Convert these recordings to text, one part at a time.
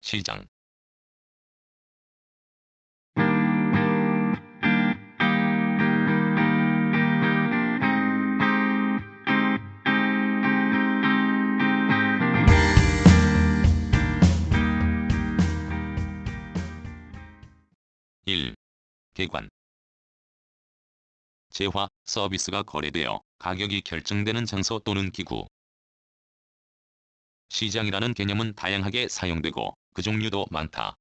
시장. 일. 대관. 재화, 서비스가 거래되어 가격이 결정되는 장소 또는 기구. 시장이라는 개념은 다양하게 사용되고 그 종류도 많다.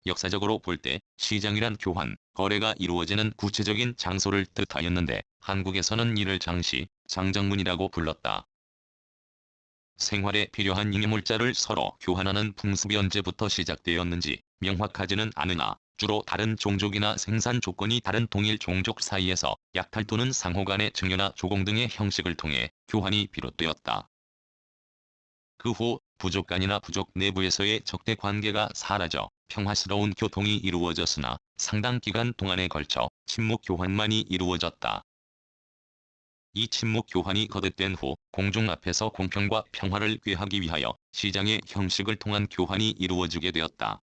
역사적으로 볼 때 시장이란 교환, 거래가 이루어지는 구체적인 장소를 뜻하였는데 한국에서는 이를 장시, 장정문이라고 불렀다. 생활에 필요한 잉여물자를 서로 교환하는 풍습이 언제부터 시작되었는지 명확하지는 않으나 주로 다른 종족이나 생산 조건이 다른 동일 종족 사이에서 약탈 또는 상호 간의 증여나 조공 등의 형식을 통해 교환이 비롯되었다. 그 후 부족 간이나 부족 내부에서의 적대 관계가 사라져 평화스러운 교통이 이루어졌으나 상당 기간 동안에 걸쳐 침묵 교환만이 이루어졌다. 이 침묵 교환이 거듭된 후 공중 앞에서 공평과 평화를 꾀하기 위하여 시장의 형식을 통한 교환이 이루어지게 되었다.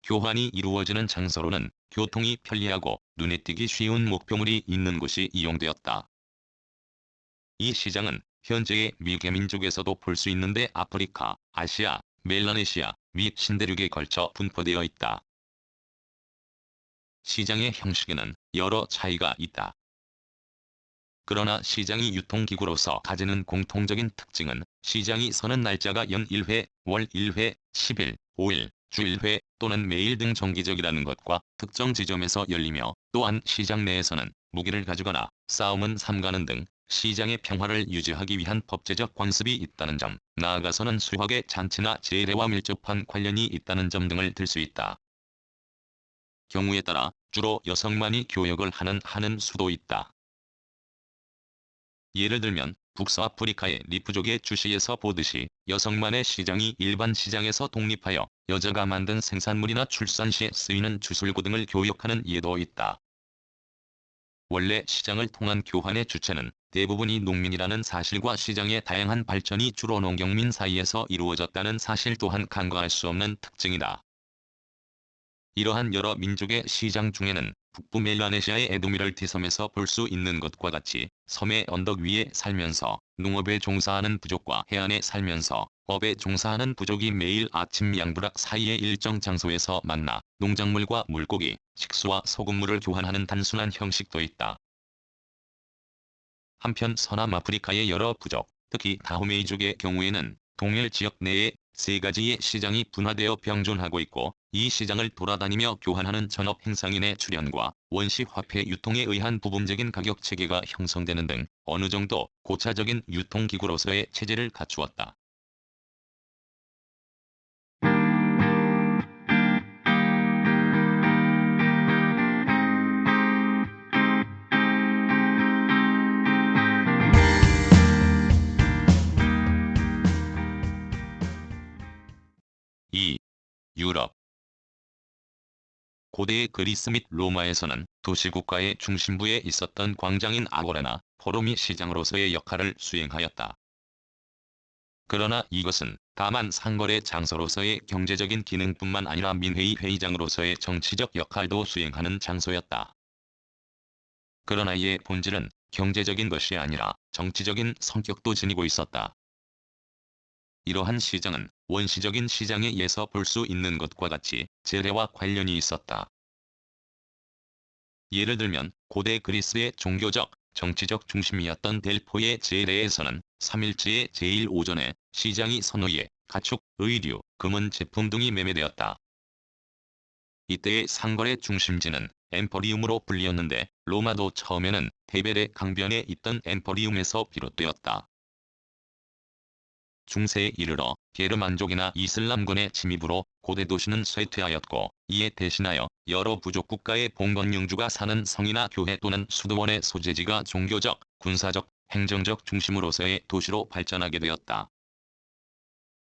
교환이 이루어지는 장소로는 교통이 편리하고 눈에 띄기 쉬운 목표물이 있는 곳이 이용되었다. 이 시장은 현재의 미개민족에서도 볼 수 있는데 아프리카, 아시아, 멜라네시아, 미 신대륙에 걸쳐 분포되어 있다. 시장의 형식에는 여러 차이가 있다. 그러나 시장이 유통기구로서 가지는 공통적인 특징은 시장이 서는 날짜가 연 1회, 월 1회, 10일, 5일, 주 1회 또는 매일 등 정기적이라는 것과 특정 지점에서 열리며 또한 시장 내에서는 무기를 가지거나 싸움은 삼가는 등 시장의 평화를 유지하기 위한 법제적 관습이 있다는 점, 나아가서는 수학의 잔치나 제례와 밀접한 관련이 있다는 점 등을 들 수 있다. 경우에 따라 주로 여성만이 교역을 하는 수도 있다. 예를 들면 북서아프리카의 리프족의 주시에서 보듯이 여성만의 시장이 일반 시장에서 독립하여 여자가 만든 생산물이나 출산 시에 쓰이는 주술고 등을 교역하는 예도 있다. 원래 시장을 통한 교환의 주체는 대부분이 농민이라는 사실과 시장의 다양한 발전이 주로 농경민 사이에서 이루어졌다는 사실 또한 간과할 수 없는 특징이다. 이러한 여러 민족의 시장 중에는 북부 멜라네시아의 에도미럴티 섬에서 볼 수 있는 것과 같이 섬의 언덕 위에 살면서 농업에 종사하는 부족과 해안에 살면서 업에 종사하는 부족이 매일 아침 양부락 사이의 일정 장소에서 만나 농작물과 물고기, 식수와 소금물을 교환하는 단순한 형식도 있다. 한편 서남아프리카의 여러 부족, 특히 다호메이족의 경우에는 동일 지역 내에 세 가지의 시장이 분화되어 병존하고 있고 이 시장을 돌아다니며 교환하는 전업 행상인의 출현과 원시 화폐 유통에 의한 부분적인 가격 체계가 형성되는 등 어느 정도 고차적인 유통기구로서의 체제를 갖추었다. 2. 유럽. 고대의 그리스 및 로마에서는 도시국가의 중심부에 있었던 광장인 아고라나 포럼이 시장으로서의 역할을 수행하였다. 그러나 이것은 다만 상거래 장소로서의 경제적인 기능뿐만 아니라 민회의 회의장으로서의 정치적 역할도 수행하는 장소였다. 그러나 이의 본질은 경제적인 것이 아니라 정치적인 성격도 지니고 있었다. 이러한 시장은 원시적인 시장에 의해서 볼 수 있는 것과 같이 재래와 관련이 있었다. 예를 들면 고대 그리스의 종교적, 정치적 중심이었던 델포의 제례에서는 3일째의 제1 오전에 시장이 선호에 가축, 의류, 금은 제품 등이 매매되었다. 이때의 상거래 중심지는 엠포리움으로 불리었는데 로마도 처음에는 테베레 강변에 있던 엠포리움에서 비롯되었다. 중세에 이르러 게르만족이나 이슬람군의 침입으로 고대 도시는 쇠퇴하였고 이에 대신하여 여러 부족 국가의 봉건영주가 사는 성이나 교회 또는 수도원의 소재지가 종교적, 군사적, 행정적 중심으로서의 도시로 발전하게 되었다.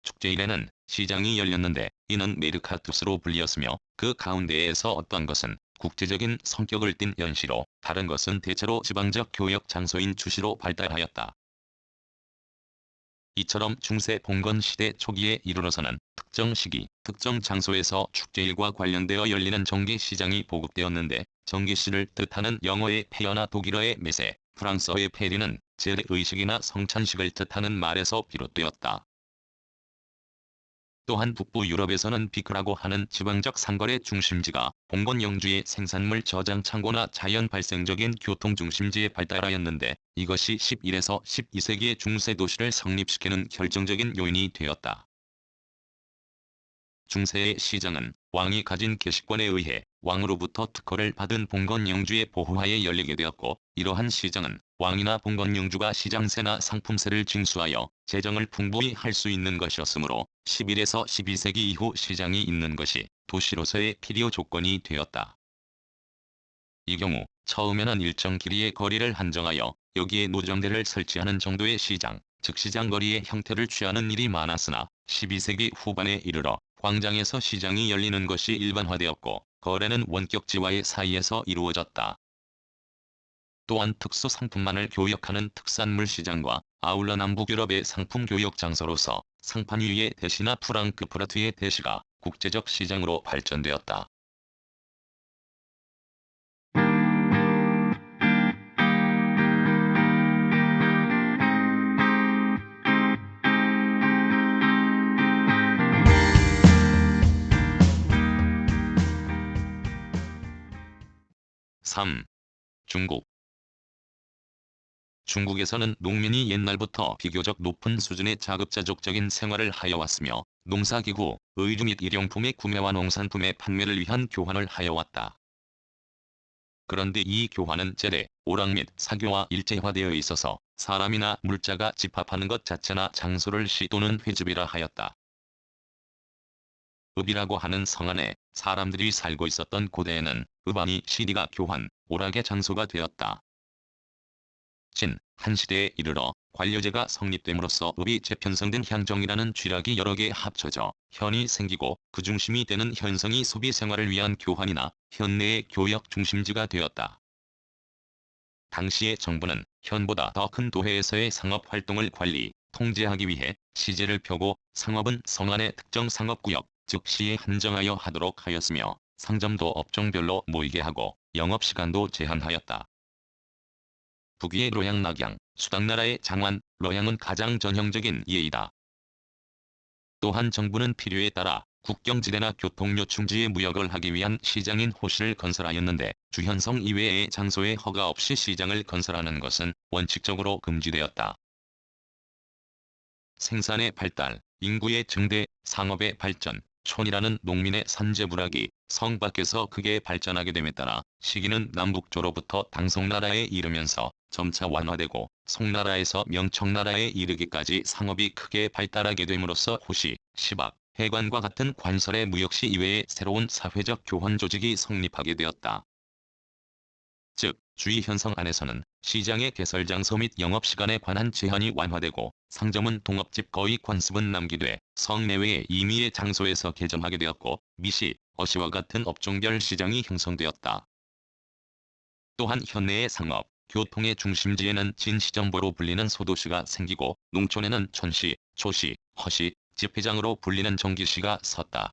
축제일에는 시장이 열렸는데 이는 메르카투스로 불리었으며 그 가운데에서 어떤 것은 국제적인 성격을 띤 연시로 다른 것은 대체로 지방적 교역 장소인 주시로 발달하였다. 이처럼 중세 봉건 시대 초기에 이르러서는 특정 시기, 특정 장소에서 축제일과 관련되어 열리는 정기시장이 보급되었는데 정기시를 뜻하는 영어의 페어나 독일어의 메세, 프랑스어의 페리는 재래의식이나 성찬식을 뜻하는 말에서 비롯되었다. 또한 북부 유럽에서는 비크라고 하는 지방적 상거래 중심지가 봉건 영주의 생산물 저장 창고나 자연 발생적인 교통 중심지에 발달하였는데 이것이 11에서 12세기의 중세 도시를 성립시키는 결정적인 요인이 되었다. 중세의 시장은 왕이 가진 계시권에 의해 왕으로부터 특허를 받은 봉건 영주의 보호하에 열리게 되었고 이러한 시장은 왕이나 봉건 영주가 시장세나 상품세를 징수하여 재정을 풍부히 할 수 있는 것이었으므로 11에서 12세기 이후 시장이 있는 것이 도시로서의 필요 조건이 되었다. 이 경우 처음에는 일정 길이의 거리를 한정하여 여기에 노점대를 설치하는 정도의 시장, 즉 시장거리의 형태를 취하는 일이 많았으나 12세기 후반에 이르러 광장에서 시장이 열리는 것이 일반화되었고 거래는 원격지와의 사이에서 이루어졌다. 또한 특수 상품만을 교역하는 특산물 시장과 아울러 남북유럽의 상품 교역 장소로서 상판 위의 대시나 프랑크푸르트의 대시가 국제적 시장으로 발전되었다. 3. 중국. 중국에서는 농민이 옛날부터 비교적 높은 수준의 자급자족적인 생활을 하여왔으며 농사기구, 의류 및 일용품의 구매와 농산품의 판매를 위한 교환을 하여왔다. 그런데 이 교환은 재래, 오락 및 사교와 일체화되어 있어서 사람이나 물자가 집합하는 것 자체나 장소를 시 또는 회집이라 하였다. 읍이라고 하는 성 안에 사람들이 살고 있었던 고대에는 읍안이 시리가 교환, 오락의 장소가 되었다. 한 시대에 이르러 관료제가 성립됨으로써 읍이 재편성된 향정이라는 쥐락이 여러 개 합쳐져 현이 생기고 그 중심이 되는 현성이 소비 생활을 위한 교환이나 현내의 교역 중심지가 되었다. 당시의 정부는 현보다 더 큰 도회에서의 상업 활동을 관리, 통제하기 위해 시제를 펴고 상업은 성 안의 특정 상업구역, 즉 시에 한정하여 하도록 하였으며 상점도 업종별로 모이게 하고 영업시간도 제한하였다. 북위의 로양 낙양, 수당나라의 장완, 러양은 가장 전형적인 예이다. 또한 정부는 필요에 따라 국경지대나 교통요충지에 무역을 하기 위한 시장인 호시를 건설하였는데 주현성 이외의 장소에 허가 없이 시장을 건설하는 것은 원칙적으로 금지되었다. 생산의 발달, 인구의 증대, 상업의 발전, 촌이라는 농민의 산재부락이 성 밖에서 크게 발전하게 됨에 따라 시기는 남북조로부터 당송나라에 이르면서 점차 완화되고 송나라에서 명청나라에 이르기까지 상업이 크게 발달하게 됨으로써 호시, 시박, 해관과 같은 관설의 무역시 이외의 새로운 사회적 교환 조직이 성립하게 되었다. 즉, 주의 현성 안에서는 시장의 개설 장소 및 영업시간에 관한 제한이 완화되고 상점은 동업집 거의 관습은 남기되 성 내외의 임의의 장소에서 개점하게 되었고 미시, 어시와 같은 업종별 시장이 형성되었다. 또한 현내의 상업, 교통의 중심지에는 진시정보로 불리는 소도시가 생기고 농촌에는 촌시, 초시, 허시, 집회장으로 불리는 정기시가 섰다.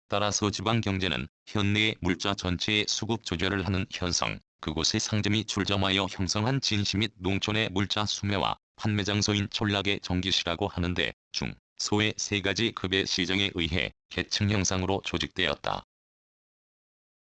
따라서 지방경제는 현내의 물자 전체의 수급 조절을 하는 현성, 그곳의 상점이 출점하여 형성한 진시 및 농촌의 물자 수매와 판매 장소인 촌락의 정기시라고 하는데 중, 소의 세 가지 급의 시장에 의해 계층 형상으로 조직되었다.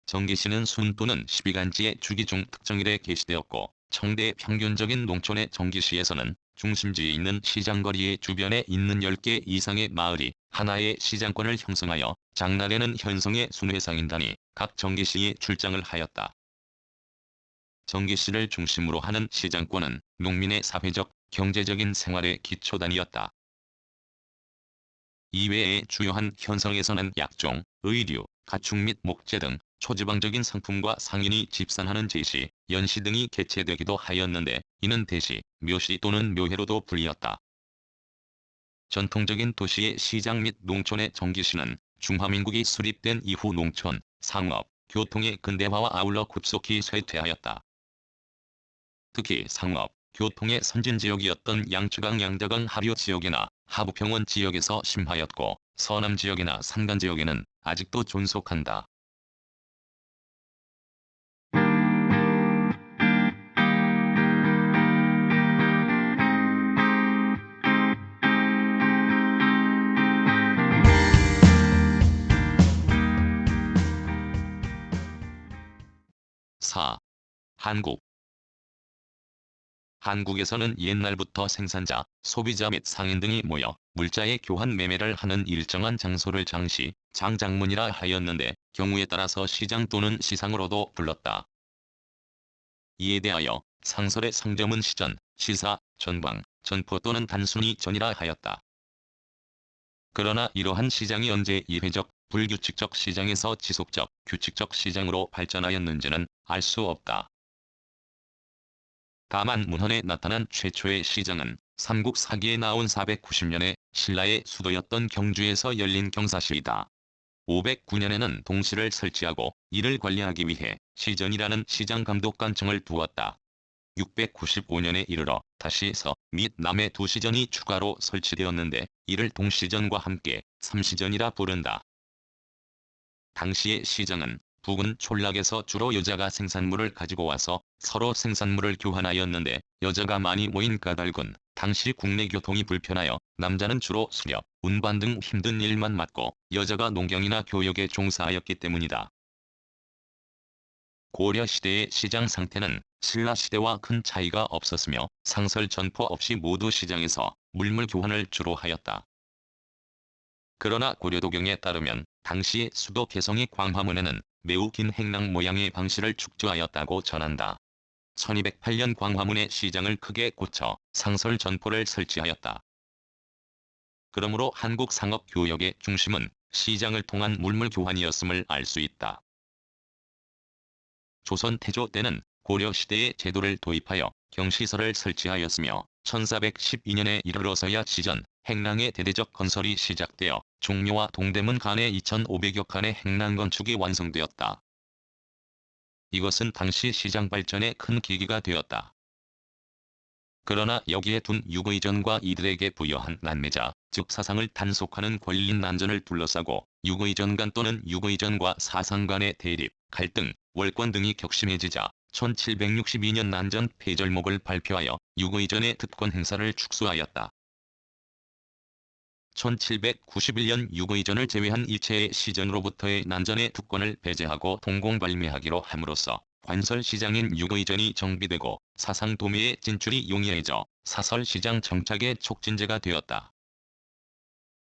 정기시는 순 또는 12간지의 주기 중 특정일에 개시되었고 청대 평균적인 농촌의 정기시에서는 중심지에 있는 시장거리의 주변에 있는 10개 이상의 마을이 하나의 시장권을 형성하여 장날에는 현성의 순회상인단이 각 정기시에 출장을 하였다. 정기시를 중심으로 하는 시장권은 농민의 사회적, 경제적인 생활의 기초단위였다. 이외에 주요한 현성에서는 약종, 의류, 가축 및 목재 등 초지방적인 상품과 상인이 집산하는 제시, 연시 등이 개최되기도 하였는데 이는 대시, 묘시 또는 묘회로도 불리었다. 전통적인 도시의 시장 및 농촌의 정기시는 중화민국이 수립된 이후 농촌, 상업, 교통의 근대화와 아울러 급속히 쇠퇴하였다. 특히 상업, 교통의 선진지역이었던 양쯔강 양자강 하류 지역이나 하부평원 지역에서 심하였고 서남 지역이나 산간 지역에는 아직도 존속한다. 4. 한국. 한국에서는 옛날부터 생산자, 소비자 및 상인 등이 모여 물자의 교환 매매를 하는 일정한 장소를 장시, 장장문이라 하였는데 경우에 따라서 시장 또는 시상으로도 불렀다. 이에 대하여 상설의 상점은 시전, 시사, 전방, 전포 또는 단순히 전이라 하였다. 그러나 이러한 시장이 언제 이회적, 불규칙적 시장에서 지속적, 규칙적 시장으로 발전하였는지는 알 수 없다. 다만 문헌에 나타난 최초의 시장은 삼국 사기에 나온 490년에 신라의 수도였던 경주에서 열린 경사시이다. 509년에는 동시를 설치하고 이를 관리하기 위해 시전이라는 시장 감독관청을 두었다. 695년에 이르러 다시 서 및 남의 두 시전이 추가로 설치되었는데 이를 동시전과 함께 삼시전이라 부른다. 당시의 시장은 북은 촌락에서 주로 여자가 생산물을 가지고 와서 서로 생산물을 교환하였는데 여자가 많이 모인 까닭은 당시 국내 교통이 불편하여 남자는 주로 수렵, 운반 등 힘든 일만 맡고 여자가 농경이나 교역에 종사하였기 때문이다. 고려시대의 시장 상태는 신라시대와 큰 차이가 없었으며 상설 전포 없이 모두 시장에서 물물 교환을 주로 하였다. 그러나 고려도경에 따르면 당시 수도 개성의 광화문에는 매우 긴 행랑 모양의 방시를 축조하였다고 전한다. 1208년 광화문의 시장을 크게 고쳐 상설 전포를 설치하였다. 그러므로 한국 상업 교역의 중심은 시장을 통한 물물 교환이었음을 알 수 있다. 조선 태조 때는 고려시대의 제도를 도입하여 경시설을 설치하였으며 1412년에 이르러서야 시전, 행랑의 대대적 건설이 시작되어 종묘와 동대문 간의 2500여 칸의 행랑 건축이 완성되었다. 이것은 당시 시장 발전에 큰 계기가 되었다. 그러나 여기에 둔 육의전과 이들에게 부여한 난매자, 즉 사상을 단속하는 권리 난전을 둘러싸고 육의전 간 또는 육의전과 사상 간의 대립, 갈등, 월권 등이 격심해지자 1762년 난전 폐절목을 발표하여 육의전의 특권 행사를 축소하였다. 1791년 육의전을 제외한 일체의 시전으로부터의 난전의 특권을 배제하고 동공발매하기로 함으로써 관설시장인 육의전이 정비되고 사상도매의 진출이 용이해져 사설시장 정착의 촉진제가 되었다.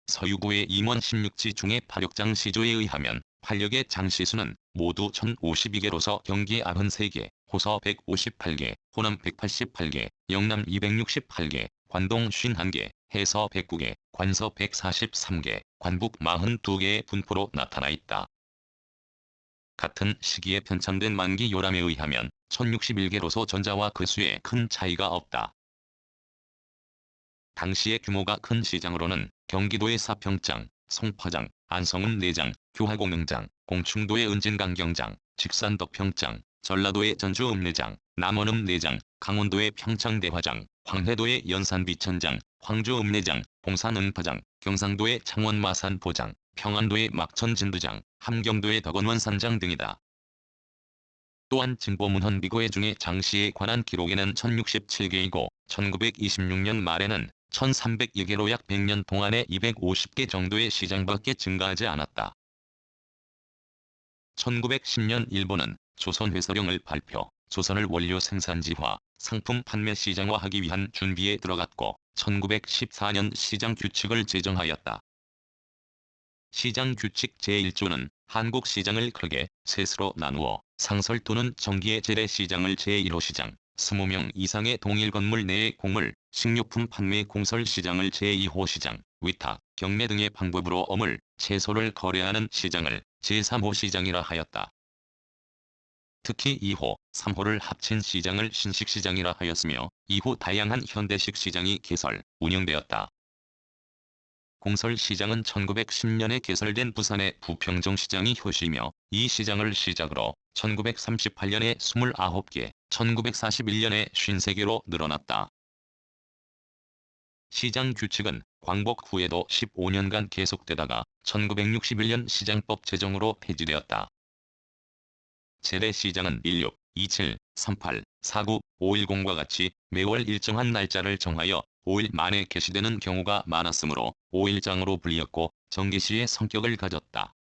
서유구의 임원 16지 중에 파력장 시조에 의하면 팔력의 장시수는 모두 1052개로서 경기 93개, 호서 158개, 호남 188개, 영남 268개, 관동 51개, 해서 109개, 관서 143개, 관북 42개의 분포로 나타나 있다. 같은 시기에 편찬된 만기 요람에 의하면 1061개로서 전자와 그 수에 큰 차이가 없다. 당시의 규모가 큰 시장으로는 경기도의 사평장, 송파장, 안성은 내장, 교화공릉장, 공충도의 은진강경장, 직산덕평장, 전라도의 전주읍내장, 남원읍내장, 강원도의 평창대화장, 황해도의 연산비천장, 황주읍내장, 봉산은파장, 경상도의 창원마산포장, 평안도의 막천진두장, 함경도의 덕원원산장 등이다. 또한 증보문헌 비고의 중에 장시에 관한 기록에는 1067개이고 1926년 말에는 1302개로 약 100년 동안에 250개 정도의 시장밖에 증가하지 않았다. 1910년 일본은 조선회서령을 발표, 조선을 원료 생산지화, 상품 판매 시장화하기 위한 준비에 들어갔고 1914년 시장 규칙을 제정하였다. 시장 규칙 제1조는 한국 시장을 크게 셋으로 나누어 상설 또는 정기의 재래시장을 제1호 시장, 20명 이상의 동일 건물 내의 곡물, 식료품 판매 공설 시장을 제2호 시장, 위탁, 경매 등의 방법으로 어물, 채소를 거래하는 시장을 제3호 시장이라 하였다. 특히 2호, 3호를 합친 시장을 신식시장이라 하였으며 이후 다양한 현대식 시장이 개설, 운영되었다. 공설시장은 1910년에 개설된 부산의 부평정시장이 효시이며 이 시장을 시작으로 1938년에 29개, 1941년에 53개로 늘어났다. 시장 규칙은 광복 후에도 15년간 계속되다가 1961년 시장법 제정으로 폐지되었다. 재래시장은 16, 27, 38, 49, 510과 같이 매월 일정한 날짜를 정하여 5일 만에 개시되는 경우가 많았으므로 5일장으로 불렸고 정개시의 성격을 가졌다.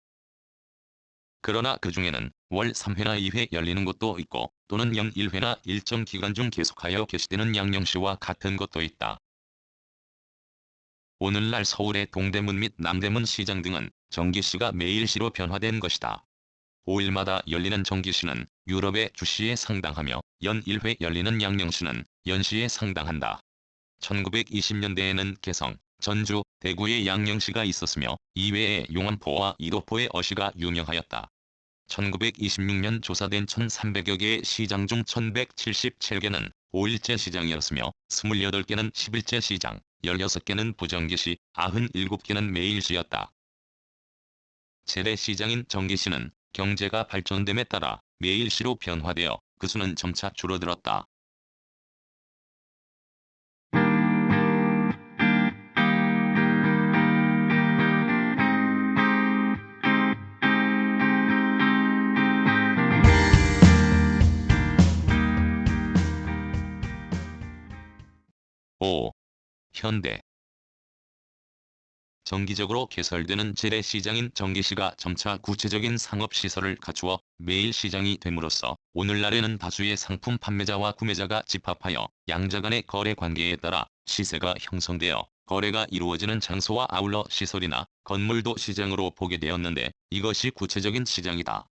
그러나 그 중에는 월 3회나 2회 열리는 곳도 있고 또는 연 1회나 일정 기간 중 계속하여 개시되는 양령시와 같은 곳도 있다. 오늘날 서울의 동대문 및 남대문 시장 등은 정기시가 매일시로 변화된 것이다. 5일마다 열리는 정기시는 유럽의 주시에 상당하며 연 1회 열리는 양령시는 연시에 상당한다. 1920년대에는 개성, 전주, 대구의 양령시가 있었으며 이외에 용안포와 이도포의 어시가 유명하였다. 1926년 조사된 1300여 개의 시장 중 1177개는 5일째 시장이었으며 28개는 10일째 시장, 16개는 부정기시, 97개는 매일시였다. 재래시장인 정기시는 경제가 발전됨에 따라 매일시로 변화되어 그 수는 점차 줄어들었다. 오. 현대 정기적으로 개설되는 재래시장인 정기시가 점차 구체적인 상업시설을 갖추어 매일시장이 됨으로써 오늘날에는 다수의 상품 판매자와 구매자가 집합하여 양자 간의 거래 관계에 따라 시세가 형성되어 거래가 이루어지는 장소와 아울러 시설이나 건물도 시장으로 보게 되었는데 이것이 구체적인 시장이다.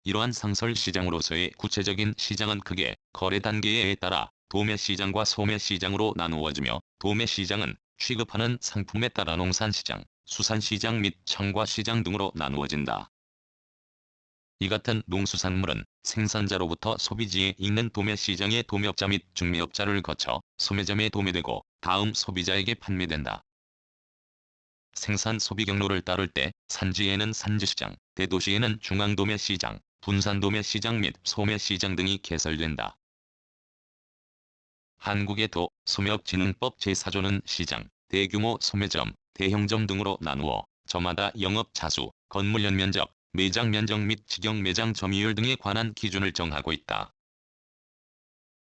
이러한 상설시장으로서의 구체적인 시장은 크게 거래 단계에 따라 도매시장과 소매시장으로 나누어지며 도매시장은 취급하는 상품에 따라 농산시장, 수산시장 및 청과시장 등으로 나누어진다. 이 같은 농수산물은 생산자로부터 소비지에 있는 도매시장의 도매업자 및 중매업자를 거쳐 소매점에 도매되고 다음 소비자에게 판매된다. 생산 소비 경로를 따를 때 산지에는 산지시장, 대도시에는 중앙도매시장, 분산도매시장 및 소매시장 등이 개설된다. 한국의 도, 소매업진흥법 제4조는 시장, 대규모 소매점, 대형점 등으로 나누어 저마다 영업 자수, 건물 연면적, 매장 면적 및 직영 매장 점유율 등에 관한 기준을 정하고 있다.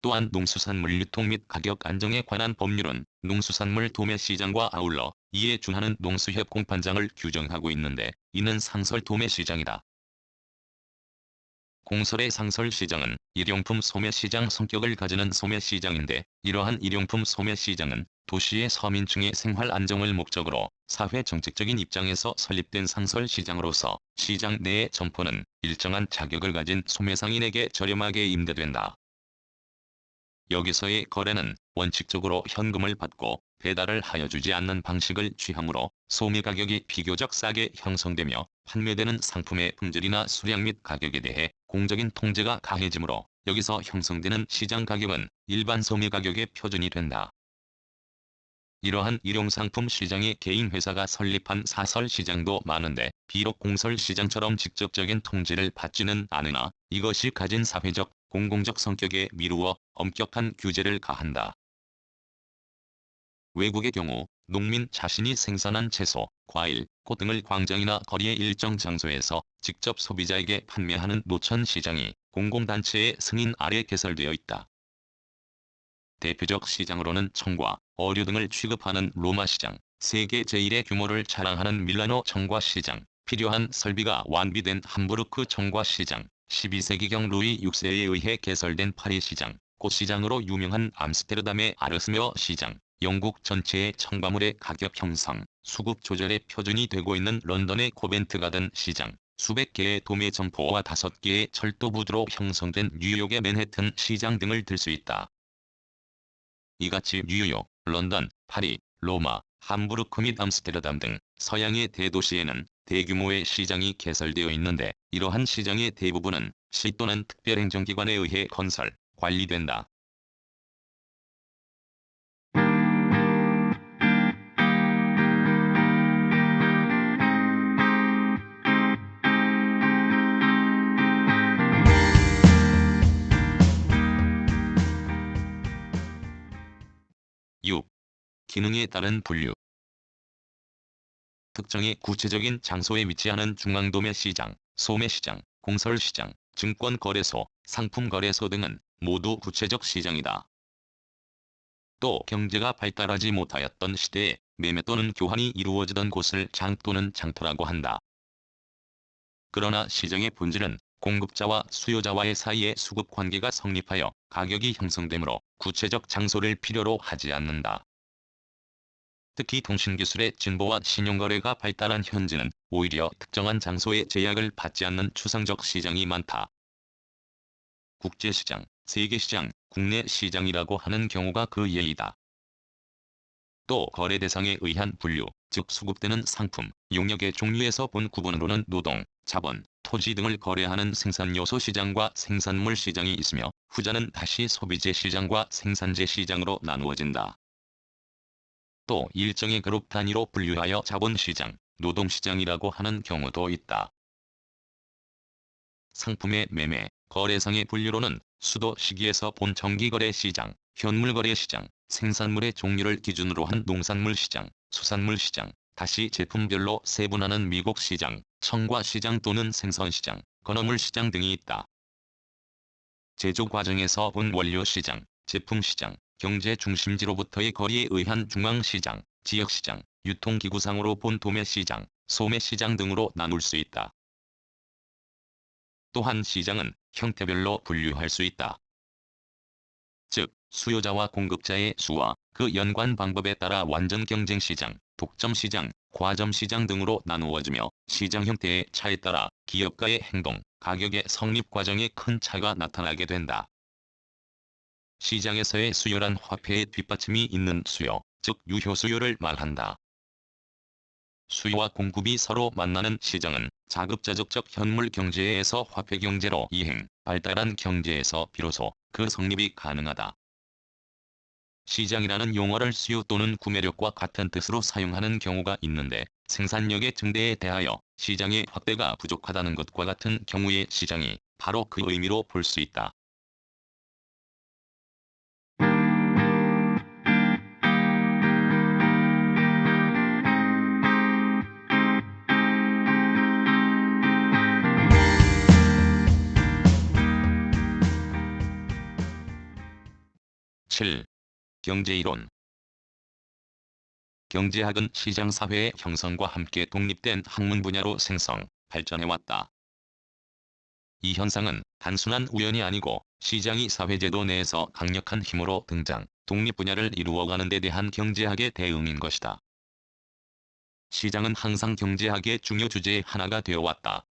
또한 농수산물 유통 및 가격 안정에 관한 법률은 농수산물 도매시장과 아울러 이에 준하는 농수협 공판장을 규정하고 있는데 이는 상설 도매시장이다. 공설의 상설시장은 일용품 소매시장 성격을 가지는 소매시장인데 이러한 일용품 소매시장은 도시의 서민층의 생활 안정을 목적으로 사회정책적인 입장에서 설립된 상설시장으로서 시장 내의 점포는 일정한 자격을 가진 소매상인에게 저렴하게 임대된다. 여기서의 거래는 원칙적으로 현금을 받고 배달을 하여 주지 않는 방식을 취하므로 소매 가격이 비교적 싸게 형성되며 판매되는 상품의 품질이나 수량 및 가격에 대해 공적인 통제가 가해지므로 여기서 형성되는 시장 가격은 일반 소매 가격의 표준이 된다. 이러한 일용상품 시장의 개인 회사가 설립한 사설 시장도 많은데 비록 공설 시장처럼 직접적인 통제를 받지는 않으나 이것이 가진 사회적, 공공적 성격에 미루어 엄격한 규제를 가한다. 외국의 경우 농민 자신이 생산한 채소, 과일, 꽃 등을 광장이나 거리의 일정 장소에서 직접 소비자에게 판매하는 노천 시장이 공공단체의 승인 아래 개설되어 있다. 대표적 시장으로는 청과, 어류 등을 취급하는 로마 시장, 세계 제1의 규모를 자랑하는 밀라노 청과 시장, 필요한 설비가 완비된 함부르크 청과 시장, 12세기경 루이 6세에 의해 개설된 파리 시장, 꽃시장으로 유명한 암스테르담의 아르스메어 시장, 영국 전체의 청과물의 가격 형성, 수급 조절의 표준이 되고 있는 런던의 코벤트 가든 시장, 수백 개의 도매 점포와 5개의 철도부두로 형성된 뉴욕의 맨해튼 시장 등을 들 수 있다. 이같이 뉴욕, 런던, 파리, 로마, 함부르크 및 암스테르담 등 서양의 대도시에는 대규모의 시장이 개설되어 있는데 이러한 시장의 대부분은 시 또는 특별행정기관에 의해 건설, 관리된다. 기능에 따른 분류. 특정의 구체적인 장소에 위치하는 중앙도매시장, 소매시장, 공설시장, 증권거래소, 상품거래소 등은 모두 구체적 시장이다. 또 경제가 발달하지 못하였던 시대에 매매 또는 교환이 이루어지던 곳을 장 또는 장터라고 한다. 그러나 시장의 본질은 공급자와 수요자와의 사이에 수급관계가 성립하여 가격이 형성되므로 구체적 장소를 필요로 하지 않는다. 특히 통신기술의 진보와 신용거래가 발달한 현재는 오히려 특정한 장소의 제약을 받지 않는 추상적 시장이 많다. 국제시장, 세계시장, 국내 시장이라고 하는 경우가 그 예이다. 또 거래 대상에 의한 분류, 즉 수급되는 상품, 용역의 종류에서 본 구분으로는 노동, 자본, 토지 등을 거래하는 생산요소 시장과 생산물 시장이 있으며 후자는 다시 소비재 시장과 생산재 시장으로 나누어진다. 또 일정의 그룹 단위로 분류하여 자본시장, 노동시장이라고 하는 경우도 있다. 상품의 매매, 거래상의 분류로는 수도 시기에서 본 정기거래시장, 현물거래시장, 생산물의 종류를 기준으로 한 농산물시장, 수산물시장, 다시 제품별로 세분화하는 미국시장, 첨가시장 또는 생선시장, 건어물시장 등이 있다. 제조 과정에서 본 원료시장, 제품시장, 경제 중심지로부터의 거리에 의한 중앙시장, 지역시장, 유통기구상으로 본 도매시장, 소매시장 등으로 나눌 수 있다. 또한 시장은 형태별로 분류할 수 있다. 즉, 수요자와 공급자의 수와 그 연관 방법에 따라 완전 경쟁시장, 독점시장, 과점시장 등으로 나누어지며 시장 형태의 차에 따라 기업가의 행동, 가격의 성립 과정에 큰 차가 나타나게 된다. 시장에서의 수요란 화폐의 뒷받침이 있는 수요, 즉 유효수요를 말한다. 수요와 공급이 서로 만나는 시장은 자급자족적 현물 경제에서 화폐 경제로 이행, 발달한 경제에서 비로소 그 성립이 가능하다. 시장이라는 용어를 수요 또는 구매력과 같은 뜻으로 사용하는 경우가 있는데 생산력의 증대에 대하여 시장의 확대가 부족하다는 것과 같은 경우의 시장이 바로 그 의미로 볼 수 있다. (7) 경제이론. 경제학은 시장사회의 형성과 함께 독립된 학문 분야로 생성, 발전해왔다. 이 현상은 단순한 우연이 아니고 시장이 사회제도 내에서 강력한 힘으로 등장, 독립 분야를 이루어가는 데 대한 경제학의 대응인 것이다. 시장은 항상 경제학의 중요 주제의 하나가 되어왔다.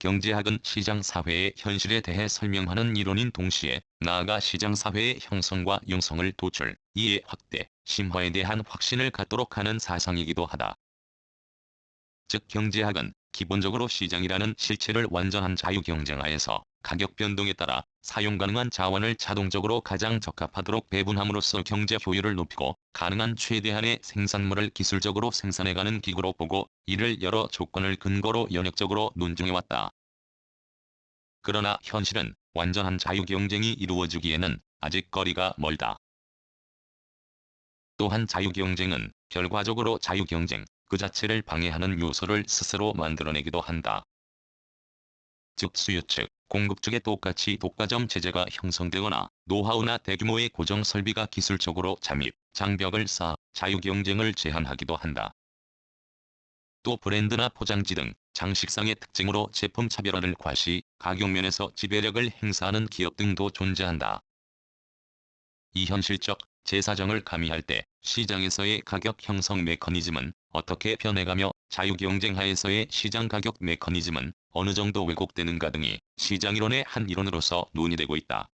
경제학은 시장사회의 현실에 대해 설명하는 이론인 동시에 나아가 시장사회의 형성과 융성을 도출, 이해 확대, 심화에 대한 확신을 갖도록 하는 사상이기도 하다. 즉 경제학은 기본적으로 시장이라는 실체를 완전한 자유경쟁하에서 가격 변동에 따라 사용 가능한 자원을 자동적으로 가장 적합하도록 배분함으로써 경제 효율을 높이고 가능한 최대한의 생산물을 기술적으로 생산해가는 기구로 보고 이를 여러 조건을 근거로 연역적으로 논증해왔다. 그러나 현실은 완전한 자유경쟁이 이루어지기에는 아직 거리가 멀다. 또한 자유경쟁은 결과적으로 자유경쟁 그 자체를 방해하는 요소를 스스로 만들어내기도 한다. 즉 수요 측, 공급 측에 똑같이 독과점 체제가 형성되거나 노하우나 대규모의 고정 설비가 기술적으로 잠입, 장벽을 쌓아 자유경쟁을 제한하기도 한다. 또 브랜드나 포장지 등 장식상의 특징으로 제품 차별화를 과시, 가격면에서 지배력을 행사하는 기업 등도 존재한다. 이 현실적 제사정을 가미할 때 시장에서의 가격 형성 메커니즘은 어떻게 변해가며 자유경쟁하에서의 시장 가격 메커니즘은 어느 정도 왜곡되는가 등이 시장이론의 한 이론으로서 논의되고 있다.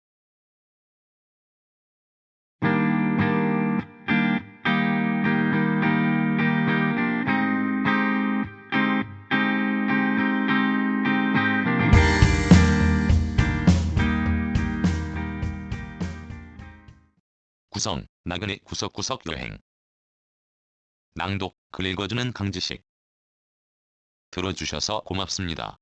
구성, 나그네 구석구석 여행. 낭독, 글 읽어주는 강지식. 들어주셔서 고맙습니다.